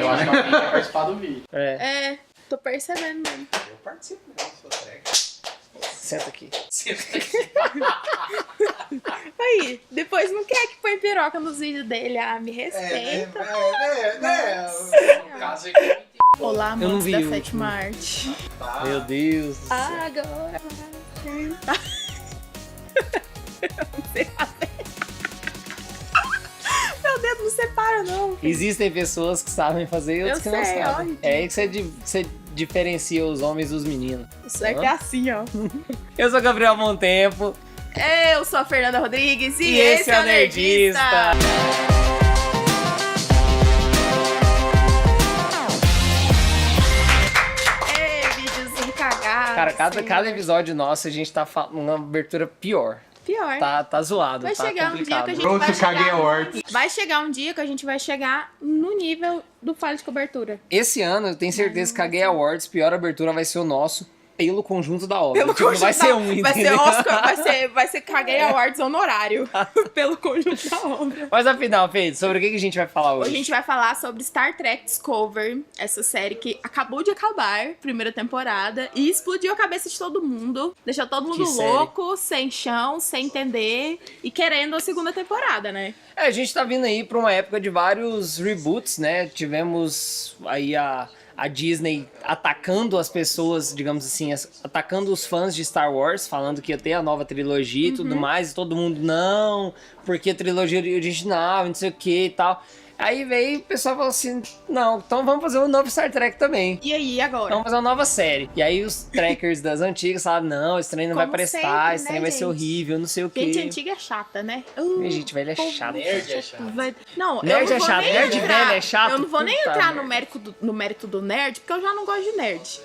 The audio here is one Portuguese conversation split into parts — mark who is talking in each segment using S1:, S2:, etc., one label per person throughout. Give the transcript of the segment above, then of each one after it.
S1: Eu acho que alguém quer participar do vídeo.
S2: Tô percebendo mesmo.
S1: Eu participo, não, sou drag.
S3: Senta aqui.
S2: Aí, depois não quer que põe piroca nos vídeos dele. Ah, me respeita.
S1: No caso aqui,
S2: Olá,
S3: Eu não
S2: amantes
S3: vi
S2: da
S3: o
S2: sétima arte.
S3: Meu Deus do céu.
S2: Agora. Não sei fazer. Meu dedo não separa, não.
S3: Existem pessoas que sabem fazer e outras que não
S2: sei,
S3: sabem.
S2: ó.
S3: É aí que você diferencia os homens dos meninos.
S2: O certo é assim, ó.
S3: Eu sou Gabriel Montempo.
S2: Eu sou a Fernanda Rodrigues e
S3: esse é o Nerdista.
S2: Videozinho cagado.
S3: Cara, cada episódio nosso a gente tá falando uma abertura pior.
S2: Pior.
S3: Tá zoado,
S2: Vai
S3: tá
S2: chegar
S3: complicado.
S2: um dia que a gente
S1: Pronto,
S2: vai
S1: caguei
S2: chegar...
S1: a horta.
S2: Vai chegar um dia que a gente vai chegar no nível do Falha de Cobertura.
S3: Esse ano eu tenho certeza que a Gay Awards, pior abertura vai ser o nosso pelo conjunto da obra.
S2: Pelo
S3: Tipo, não vai
S2: conjunto
S3: ser
S2: da-
S3: um,
S2: vai ser
S3: entendeu?
S2: Oscar, vai ser Caguei Awards honorário. Pelo conjunto da obra.
S3: Mas afinal, Fê, sobre o que a gente vai falar
S2: Hoje
S3: hoje?
S2: a gente vai falar sobre Star Trek Discovery, essa série que acabou de acabar, primeira temporada, e explodiu a cabeça de todo mundo, deixou todo mundo
S3: Que série?
S2: louco, sem chão, sem entender, e querendo a segunda temporada, né?
S3: A gente tá vindo aí pra uma época de vários reboots, né? Tivemos aí a Disney atacando as pessoas, digamos assim, atacando os fãs de Star Wars, falando que ia ter a nova trilogia e tudo mais, e todo mundo, não, porque a trilogia original, não sei o que e tal. Aí veio o pessoal falou assim, não, então vamos fazer um novo Star Trek também.
S2: E aí, agora?
S3: Vamos fazer uma nova série. E aí os trackers das antigas falaram, não, esse trem não vai
S2: Como
S3: prestar,
S2: sempre,
S3: esse trem
S2: né,
S3: vai ser
S2: gente?
S3: horrível, não sei o
S2: Gente
S3: quê.
S2: antiga é chata, né?
S3: Gente velha é
S2: povo
S3: chata.
S1: Nerd é chato.
S2: Não,
S3: Nerd
S2: eu não
S3: é
S2: vou
S3: chato,
S2: nem
S3: nerd
S2: entrar,
S3: velho é chato,
S2: eu não vou nem
S3: puta
S2: entrar
S3: merda.
S2: no mérito do nerd, porque eu já não gosto de nerd.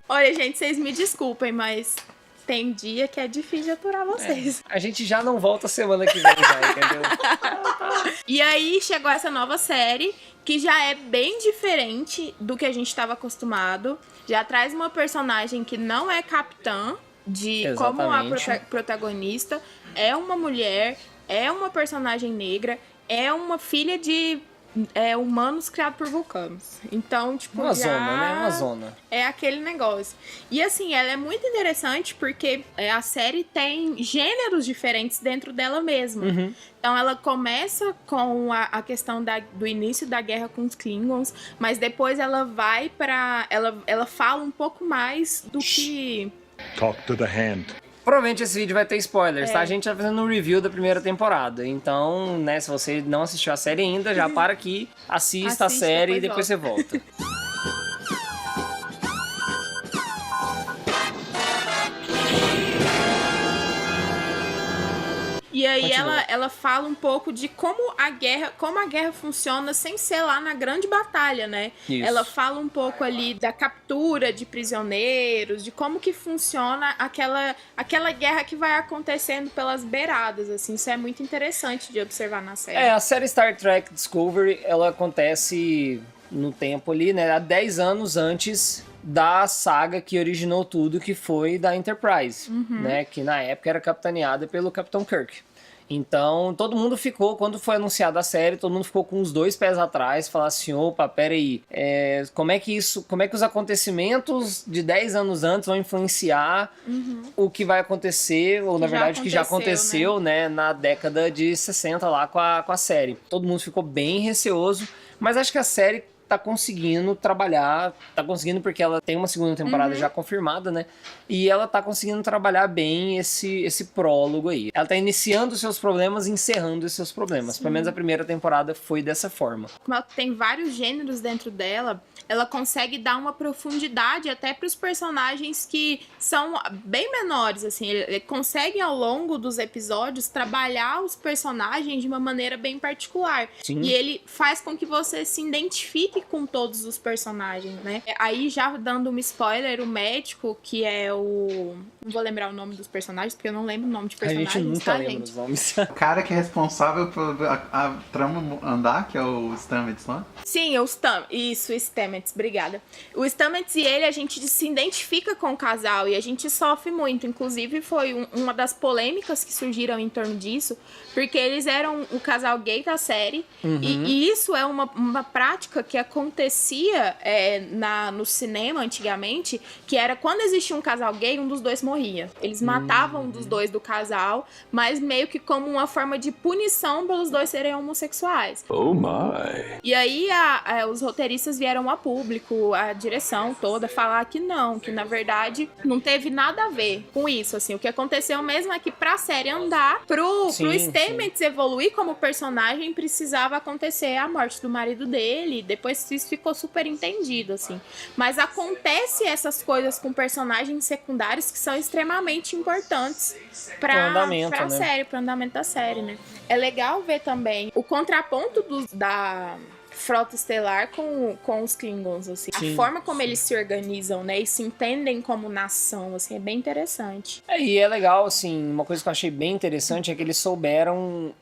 S2: Olha, gente, vocês me desculpem, mas tem dia que é difícil de aturar vocês.
S3: A gente já não volta semana que vem, já, entendeu?
S2: E aí chegou essa nova série, que já é bem diferente do que a gente estava acostumado. Já traz uma personagem que não é capitã, como a
S3: Exatamente.
S2: protagonista. É uma mulher, é uma personagem negra, é uma filha de humanos criados por vulcanos. Então, tipo,
S3: Uma
S2: já
S3: zona, né? Uma zona.
S2: é aquele negócio. E assim, ela é muito interessante porque a série tem gêneros diferentes dentro dela mesma.
S3: Uhum.
S2: Então ela começa com a questão do início da guerra com os Klingons, mas depois ela vai pra... Ela fala um pouco mais do que...
S4: Talk to the hand.
S3: Provavelmente esse vídeo vai ter spoilers, tá? A gente tá fazendo um review da primeira temporada. Então, né, se você não assistiu a série ainda, já para aqui, assista a
S2: Assiste,
S3: série e
S2: depois
S3: depois você volta.
S2: E aí
S3: Continua.
S2: ela fala um pouco de como a guerra funciona sem ser lá na grande batalha, né?
S3: Isso.
S2: Ela fala um pouco ali da captura de prisioneiros, de como que funciona aquela guerra que vai acontecendo pelas beiradas, assim. Isso é muito interessante de observar na série.
S3: A série Star Trek Discovery, ela acontece no tempo ali, né? Há 10 anos antes da saga que originou tudo, que foi da Enterprise, né? Que na época era capitaneada pelo Capitão Kirk. Então, todo mundo ficou, quando foi anunciada a série, todo mundo ficou com os dois pés atrás, falar assim, opa, peraí, como é que os acontecimentos de 10 anos antes vão influenciar o que vai acontecer, ou na
S2: já
S3: verdade, o que já
S2: aconteceu,
S3: aconteceu, né, na década de 60 lá com a série. Todo mundo ficou bem receoso, mas acho que a série tá conseguindo trabalhar, tá conseguindo porque ela tem uma segunda temporada já confirmada, né? E ela tá conseguindo trabalhar bem esse prólogo aí. Ela tá iniciando os seus problemas e encerrando os seus problemas. Pelo menos a primeira temporada foi dessa forma.
S2: Como ela tem vários gêneros dentro dela, ela consegue dar uma profundidade até para os personagens que são bem menores, assim. Ele consegue, ao longo dos episódios, trabalhar os personagens de uma maneira bem particular.
S3: Sim.
S2: E ele faz com que você se identifique com todos os personagens, né? Aí, já dando um spoiler, o médico, que é o... Não vou lembrar o nome dos personagens, porque eu não lembro o nome de
S3: A
S2: personagens,
S3: gente nunca
S2: tá,
S3: lembra
S2: gente?
S3: os nomes.
S4: O cara que é responsável por a trama andar, que é o Stamets lá.
S2: Sim, o Stamets, obrigada. O Stamets e ele, a gente se identifica com o casal e a gente sofre muito. Inclusive, foi uma das polêmicas que surgiram em torno disso, porque eles eram o casal gay da série, e isso é uma prática que acontecia no cinema antigamente, que era quando existia um casal gay, um dos dois morria. Eles matavam um dos dois do casal, mas meio que como uma forma de punição pelos dois serem homossexuais.
S5: Oh my.
S2: E aí os roteiristas vieram a público, a direção toda, falar que não, que na verdade não teve nada a ver com isso, assim. O que aconteceu mesmo é que pra série andar, pro Stamets evoluir como personagem, precisava acontecer a morte do marido dele, depois isso ficou super entendido, assim. Mas acontece essas coisas com personagens secundários que são extremamente importantes pra série, pro andamento da série, né? É legal ver também o contraponto da Frota Estelar com os Klingons, assim.
S3: Sim,
S2: a forma como eles se organizam, né, e se entendem como nação, assim, é bem interessante.
S3: E é legal, assim, uma coisa que eu achei bem interessante é que eles souberam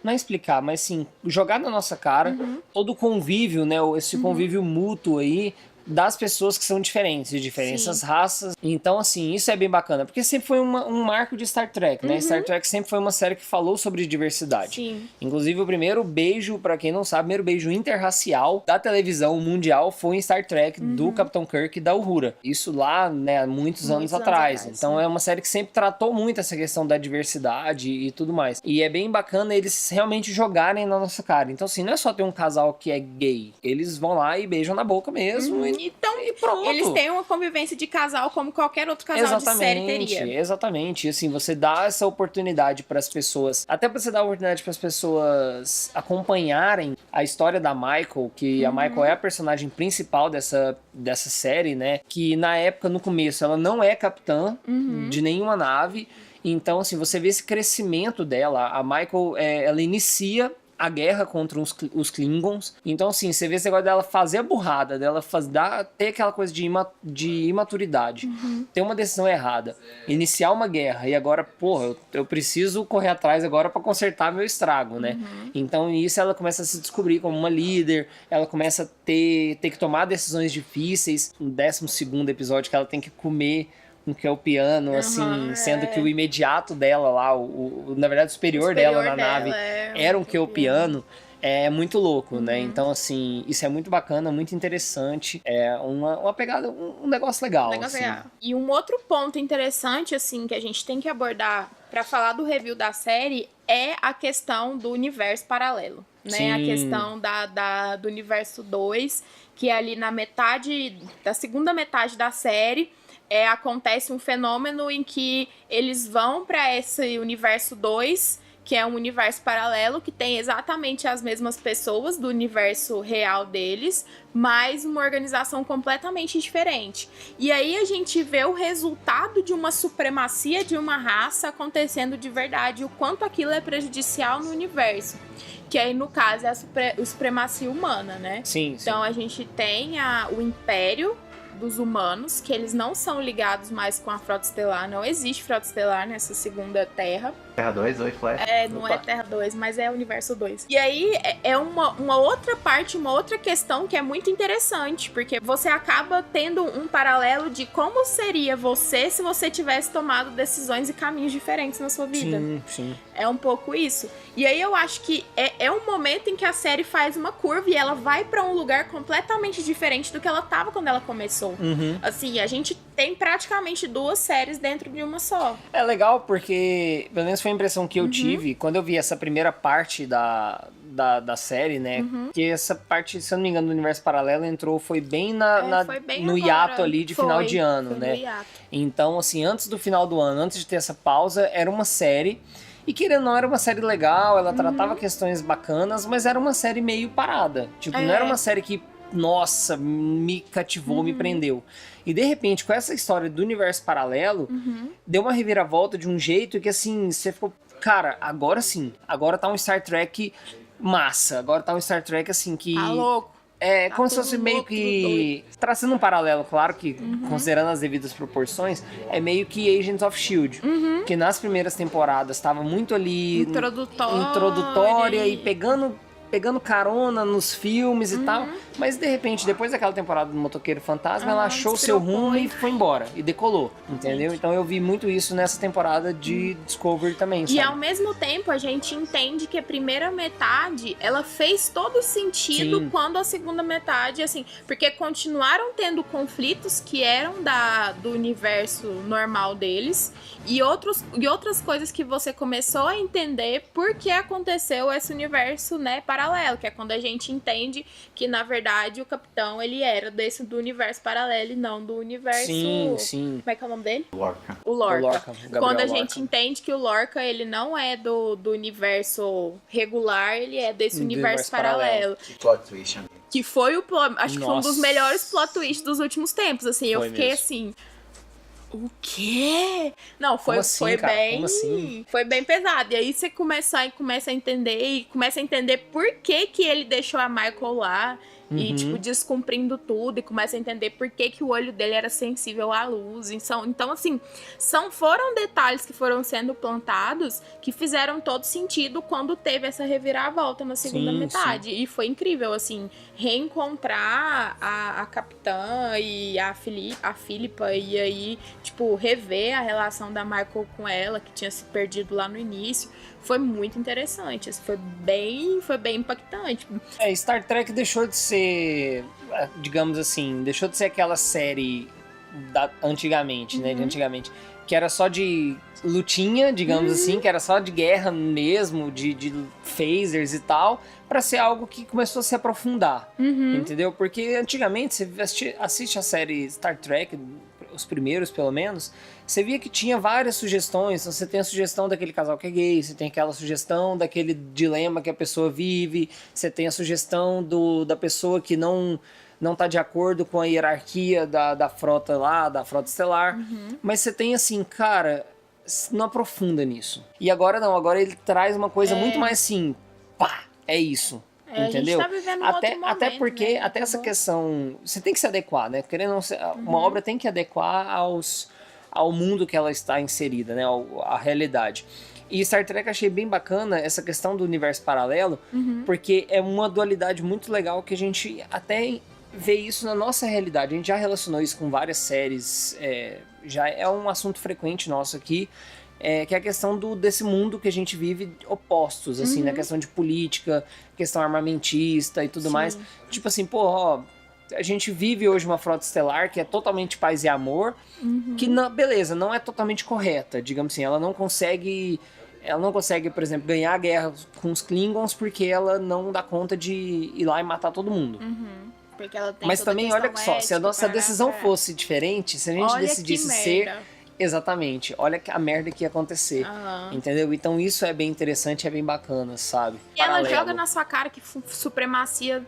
S3: não explicar, mas sim, jogar na nossa cara todo o convívio, né, esse convívio mútuo aí, das pessoas que são diferentes, de diferentes raças. Então, assim, isso é bem bacana, porque sempre foi um marco de Star Trek, né? Star Trek sempre foi uma série que falou sobre diversidade.
S2: Sim.
S3: Inclusive, o primeiro beijo, pra quem não sabe, o primeiro beijo interracial da televisão mundial foi em Star Trek, do Capitão Kirk e da Uhura. Isso lá, né, muitos anos atrás. Então, é uma série que sempre tratou muito essa questão da diversidade e tudo mais. E é bem bacana eles realmente jogarem na nossa cara. Então, assim, não é só ter um casal que é gay. Eles vão lá e beijam na boca mesmo.
S2: Então,
S3: E pronto.
S2: eles têm uma convivência de casal como qualquer outro casal de série teria.
S3: Exatamente. E assim, você dá essa oportunidade para as pessoas, até pra você dar a oportunidade para as pessoas acompanharem a história da Michael, que a Michael é a personagem principal dessa série, né? Que na época, no começo, ela não é capitã de nenhuma nave. Então, assim, você vê esse crescimento dela. A Michael, ela inicia a guerra contra os Klingons. Então, assim, você vê esse negócio dela fazer a burrada, dela ter aquela coisa de imaturidade. Ter uma decisão errada. Iniciar uma guerra. E agora, porra, eu preciso correr atrás agora pra consertar meu estrago, né? Então, nisso ela começa a se descobrir como uma líder. Ela começa a ter que tomar decisões difíceis. No 12º episódio, que ela tem que comer um que é o piano, assim, sendo que o imediato dela lá, na verdade o superior dela na nave era um que é o piano. É muito louco, né? Então, assim, isso é muito bacana, muito interessante. É uma pegada, um negócio legal.
S2: E um outro ponto interessante, assim, que a gente tem que abordar pra falar do review da série é a questão do universo paralelo, né?
S3: Sim.
S2: A questão do universo 2, que é ali na segunda metade da série, acontece um fenômeno em que eles vão para esse universo 2, que é um universo paralelo, que tem exatamente as mesmas pessoas do universo real deles, mas uma organização completamente diferente. E aí a gente vê o resultado de uma supremacia de uma raça acontecendo de verdade, o quanto aquilo é prejudicial no universo. Que aí, no caso, é a supremacia humana, né?
S3: Sim.
S2: Então a gente tem o Império dos humanos, que eles não são ligados mais com a Frota Estelar, não existe Frota Estelar nessa segunda Terra.
S4: Terra 2, oi, Flash.
S2: Não é Terra 2, mas é Universo 2. E aí é uma outra parte, uma outra questão que é muito interessante, porque você acaba tendo um paralelo de como seria você se você tivesse tomado decisões e caminhos diferentes na sua vida.
S3: Sim.
S2: É um pouco isso. E aí eu acho que é um momento em que a série faz uma curva e ela vai pra um lugar completamente diferente do que ela tava quando ela começou. Assim, a gente tem praticamente 2 séries dentro de uma só.
S3: É legal porque, pelo menos foi a impressão que eu tive quando eu vi essa primeira parte da série, né? Que essa parte, se eu não me engano, do universo paralelo foi bem no hiato ali de final de ano, né? Então, assim, antes do final do ano, antes de ter essa pausa, era uma série. E querendo ou não, era uma série legal, ela tratava questões bacanas, mas era uma série meio parada. Tipo, não era uma série que, nossa, me cativou, me prendeu. E de repente, com essa história do universo paralelo, deu uma reviravolta de um jeito que, assim, você ficou, cara, agora sim, agora tá um Star Trek massa. Agora tá um Star Trek, assim, que...
S2: Tá louco.
S3: É
S2: Tá
S3: como se
S2: tudo
S3: fosse meio
S2: louco,
S3: que... Traçando um paralelo, claro que, considerando as devidas proporções, é meio que Agents of S.H.I.E.L.D. Que nas primeiras temporadas estava muito ali... Introdutória e pegando carona nos filmes e tal, mas de repente, depois daquela temporada do Motoqueiro Fantasma, ela achou seu rumo e foi embora, e decolou, entendeu? Então eu vi muito isso nessa temporada de Discovery também, sabe?
S2: E ao mesmo tempo, a gente entende que a primeira metade, ela fez todo sentido
S3: Sim.
S2: quando a segunda metade, assim, porque continuaram tendo conflitos que eram do universo normal deles, e outras coisas que você começou a entender por que aconteceu esse universo, né, paralelo, que é quando a gente entende que, na verdade, o Capitão, ele era do universo paralelo e não do universo...
S3: Sim.
S2: Como é que é o nome dele?
S4: Lorca.
S2: O Lorca.
S3: Gabriel
S2: Quando a
S3: Lorca.
S2: gente entende que o Lorca, ele não é do universo regular, ele é desse
S3: Do
S2: universo
S3: universo
S2: paralelo.
S4: Que plot twist, amigo.
S2: Que foi acho que foi um dos
S3: Nossa.
S2: melhores plot twists dos últimos tempos, assim. Eu
S3: Foi
S2: fiquei
S3: mesmo.
S2: assim... O quê? Não, foi,
S3: Como assim,
S2: foi
S3: cara?
S2: bem.
S3: Como assim?
S2: Foi bem pesado. E aí você começa a entender e começa a entender por que ele deixou a Michael lá. E, tipo, descumprindo tudo. E começa a entender por que o olho dele era sensível à luz. Então assim, foram detalhes que foram sendo plantados que fizeram todo sentido quando teve essa reviravolta na segunda metade. E foi incrível, assim, reencontrar a Capitã e a Philippa. E aí, tipo, rever a relação da Michael com ela, que tinha se perdido lá no início. Foi muito interessante, assim, foi bem impactante.
S3: Star Trek deixou de ser, digamos assim, deixou de ser aquela série antigamente, né, de antigamente, que era só de lutinha, digamos assim, que era só de guerra mesmo, de phasers e tal, pra ser algo que começou a se aprofundar, entendeu? Porque antigamente, você assiste a série Star Trek, os primeiros pelo menos, você via que tinha várias sugestões. Então você tem a sugestão daquele casal que é gay, você tem aquela sugestão daquele dilema que a pessoa vive, você tem a sugestão da pessoa que não tá de acordo com a hierarquia da frota lá, da frota estelar. Mas você tem assim, cara, não aprofunda nisso. E agora não, agora ele traz uma coisa muito mais assim, pá, é isso. Entendeu?
S2: A gente tá vivendo um outro momento,
S3: até porque,
S2: né?
S3: até essa questão, você tem que se adequar, né? Querendo ou não, uma obra tem que adequar ao mundo que ela está inserida, né? A realidade. E Star Trek eu achei bem bacana essa questão do universo paralelo, porque é uma dualidade muito legal que a gente até vê isso na nossa realidade. A gente já relacionou isso com várias séries, já é um assunto frequente nosso aqui, que é a questão desse mundo que a gente vive opostos, assim, na questão de política, questão armamentista e tudo mais. Tipo assim, a gente vive hoje uma frota estelar que é totalmente paz e amor, que, beleza, não é totalmente correta, digamos assim, ela não consegue, por exemplo, ganhar a guerra com os Klingons porque ela não dá conta de ir lá e matar todo mundo.
S2: Porque ela tem
S3: Mas
S2: toda
S3: também,
S2: a
S3: olha
S2: questão
S3: só, se a nossa
S2: ética,
S3: decisão
S2: para-
S3: fosse diferente, se a gente
S2: Olha que
S3: decidisse ser...
S2: merda.
S3: Exatamente, olha a merda que ia acontecer, entendeu? Então isso é bem interessante, é bem bacana, sabe?
S2: E ela
S3: Paralelo.
S2: joga na sua cara que supremacia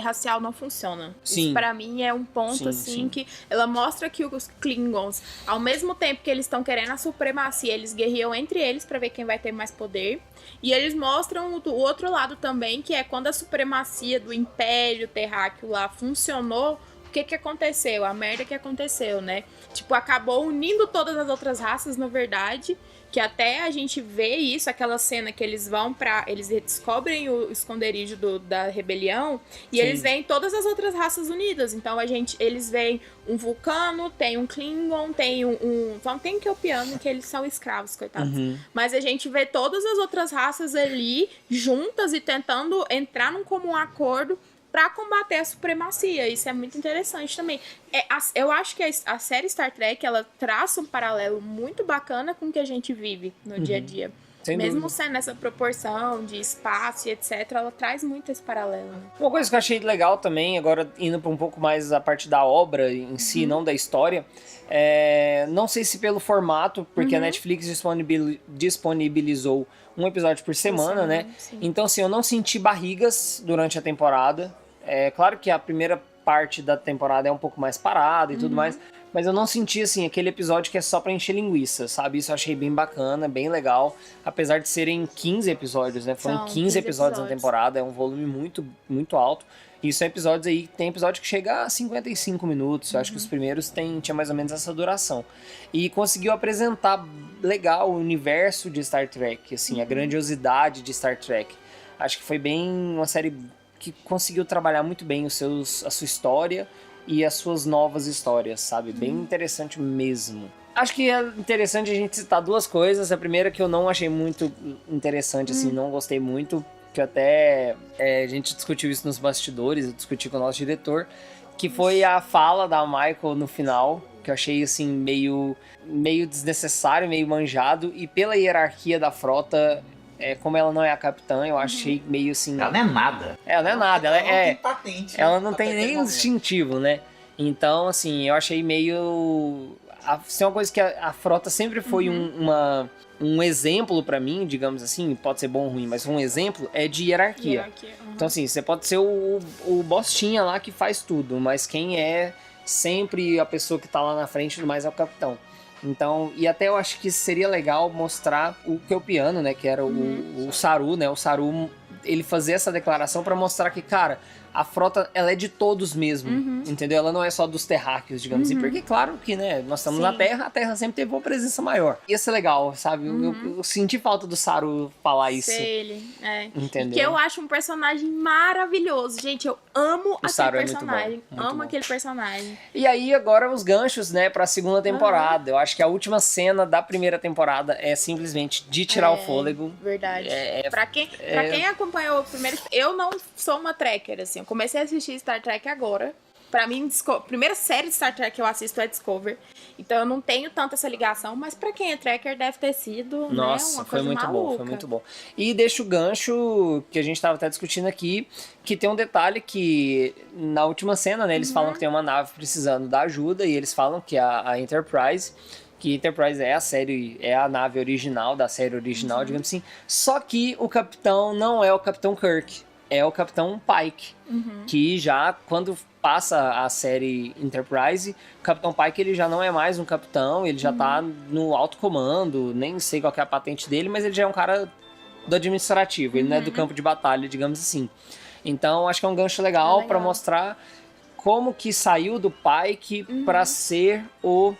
S2: racial não funciona.
S3: Sim.
S2: Isso pra mim é um ponto,
S3: Sim,
S2: assim,
S3: sim.
S2: que ela mostra que os Klingons, ao mesmo tempo que eles estão querendo a supremacia, eles guerreiam entre eles pra ver quem vai ter mais poder. E eles mostram o outro lado também, que é quando a supremacia do Império Terráqueo lá funcionou, o que aconteceu? A merda que aconteceu, né? Tipo, acabou unindo todas as outras raças, na verdade, que até a gente vê isso, aquela cena que eles vão eles descobrem o esconderijo da rebelião, e
S3: Sim.
S2: eles veem todas as outras raças unidas. Então eles veem um vulcano, tem um Klingon, tem tem Kelpiano, que eles são escravos, coitados. Mas a gente vê todas as outras raças ali, juntas e tentando entrar num comum acordo pra combater a supremacia. Isso é muito interessante também. Eu acho que a série Star Trek, ela traça um paralelo muito bacana com o que a gente vive no dia a dia.
S3: Sem
S2: Mesmo
S3: dúvida.
S2: sendo essa proporção de espaço e etc, ela traz muito esse paralelo. Né?
S3: Uma coisa que eu achei legal também, agora indo para um pouco mais a parte da obra em si, não da história, não sei se pelo formato, porque a Netflix disponibilizou um episódio por semana, né?
S2: Sim.
S3: Então, assim, eu não senti barrigas durante a temporada. É claro que a primeira parte da temporada é um pouco mais parada e tudo mais, mas eu não senti, assim, aquele episódio que é só pra encher linguiça, sabe? Isso eu achei bem bacana, bem legal, apesar de serem 15 episódios, né? Foram
S2: São
S3: 15 episódios na
S2: episódios.
S3: temporada, é um volume muito, muito alto. E são episódios aí, tem episódio que chega a 55 minutos, eu acho que os primeiros tinha mais ou menos essa duração. E conseguiu apresentar legal o universo de Star Trek, assim, a grandiosidade de Star Trek. Acho que foi bem uma série que conseguiu trabalhar muito bem a sua história e as suas novas histórias, sabe? Bem interessante mesmo. Acho que é interessante a gente citar duas coisas. A primeira que eu não achei muito interessante, assim, não gostei muito, que até a gente discutiu isso nos bastidores, eu discuti com o nosso diretor, que foi a fala da Michael no final, que eu achei, assim, meio desnecessário, meio manjado, e pela hierarquia da frota, como ela não é a capitã, eu achei meio assim...
S4: Ela não é nada.
S3: Ela não é nada, ela
S4: não tem patente.
S3: ela não
S4: até
S3: tem
S4: aquele
S3: nem
S4: momento.
S3: distintivo, né? Então, assim, eu achei meio... Se é uma coisa que a frota sempre foi um exemplo pra mim, digamos assim, pode ser bom ou ruim, mas um exemplo é de hierarquia. Então, assim, você pode ser o bostinha lá que faz tudo, mas quem é sempre a pessoa que tá lá na frente e tudo mais é o capitão. Então, e até eu acho que seria legal mostrar o Kelpiano, né, que era o Saru, né, o Saru, ele fazer essa declaração pra mostrar que, cara, a frota, ela é de todos mesmo, entendeu? Ela não é só dos terráqueos, digamos assim, porque claro que, né, nós estamos na Terra, a Terra sempre teve uma presença maior. Ia ser legal, sabe? Eu senti falta do Saru falar isso.
S2: Ele,
S3: Entendeu?
S2: E que eu acho um personagem maravilhoso. Gente, eu amo
S3: Saru
S2: aquele
S3: é muito
S2: personagem.
S3: bom, muito
S2: Amo
S3: bom.
S2: aquele personagem.
S3: E aí, agora os ganchos, né, pra segunda temporada. Eu acho que a última cena da primeira temporada é simplesmente de tirar o fôlego.
S2: Verdade. Pra quem acompanhou o primeiro... Eu não sou uma tracker, assim. Eu comecei a assistir Star Trek agora. Pra mim, a primeira série de Star Trek que eu assisto é Discovery. Então eu não tenho tanta essa ligação, mas pra quem é tracker deve ter sido,
S3: Nossa,
S2: né, uma
S3: foi
S2: coisa
S3: muito
S2: maluca.
S3: bom, foi muito bom. E deixa o gancho que a gente tava até discutindo aqui, que tem um detalhe que na última cena, né, eles falam que tem uma nave precisando da ajuda e eles falam que a Enterprise, que Enterprise é a série, é a nave original da série original, digamos assim. Só que o capitão não é o Capitão Kirk, é o Capitão Pike, que já quando passa a série Enterprise, o Capitão Pike ele já não é mais um capitão, ele já tá no alto comando, nem sei qual que é a patente dele, mas ele já é um cara do administrativo, ele não é do campo de batalha, digamos assim. Então acho que é um gancho legal pra mostrar como que saiu do Pike pra ser o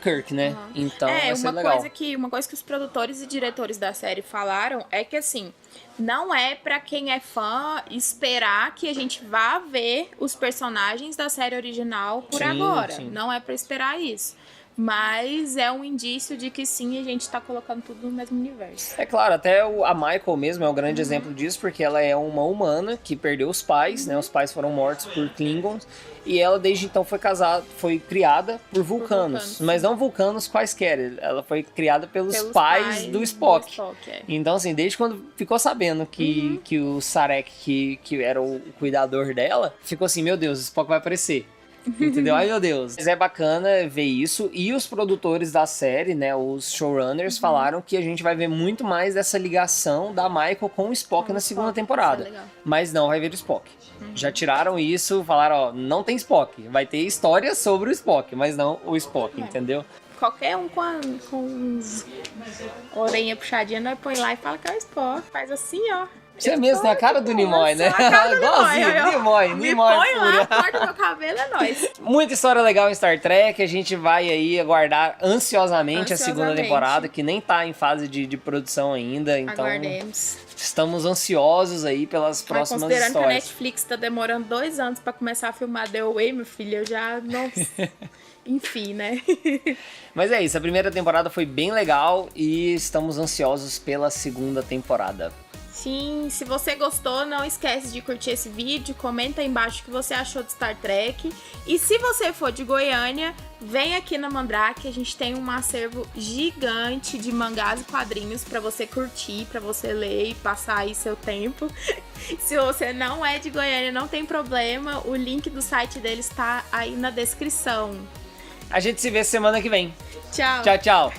S3: Kirk, né? Então vai ser legal.
S2: Uma coisa que os produtores e diretores da série falaram é que, assim, não é pra quem é fã esperar que a gente vá ver os personagens da série original por agora.
S3: Sim.
S2: Não é pra esperar isso. Mas é um indício de que sim, a gente tá colocando tudo no mesmo universo.
S3: É claro, até a Michael mesmo é um grande exemplo disso, porque ela é uma humana que perdeu os pais, né? Os pais foram mortos por Klingons. E ela desde então foi criada por vulcanos. Mas não vulcanos quaisquer. Ela foi criada pelos pais do Spock. Então, assim, desde quando ficou sabendo que o Sarek, que era o cuidador dela, ficou assim, meu Deus, o Spock vai aparecer. Entendeu? Ai, meu Deus. Mas é bacana ver isso. E os produtores da série, né, os showrunners, falaram que a gente vai ver muito mais dessa ligação da Michael com o Spock na segunda temporada.
S2: Isso é legal.
S3: Mas não vai ver o Spock. Já tiraram isso, falaram, ó, não tem Spock. Vai ter história sobre o Spock, mas não o Spock, entendeu?
S2: Qualquer um com orelha puxadinha, nós põe lá e fala que é o Spock. Faz assim, ó.
S3: Você mesmo tem a cara do Nimoy, né? Igualzinho, Nimoy
S2: Me põe lá,
S3: pura.
S2: corta meu cabelo, é nóis.
S3: Muita história legal em Star Trek, a gente vai aí aguardar ansiosamente a segunda
S2: Ansiosamente.
S3: temporada, que nem tá em fase de produção ainda, então
S2: Aguardemos.
S3: estamos ansiosos aí pelas próximas
S2: Considerando que a
S3: histórias.
S2: Netflix tá demorando 2 anos pra começar a filmar The Way, meu filho, eu já não... Enfim, né?
S3: Mas é isso, a primeira temporada foi bem legal e estamos ansiosos pela segunda temporada.
S2: Sim, se você gostou, não esquece de curtir esse vídeo, comenta aí embaixo o que você achou de Star Trek. E se você for de Goiânia, vem aqui na Mandrake, a gente tem um acervo gigante de mangás e quadrinhos pra você curtir, pra você ler e passar aí seu tempo. Se você não é de Goiânia, não tem problema, o link do site deles tá aí na descrição.
S3: A gente se vê semana que vem.
S2: Tchau!
S3: Tchau, tchau.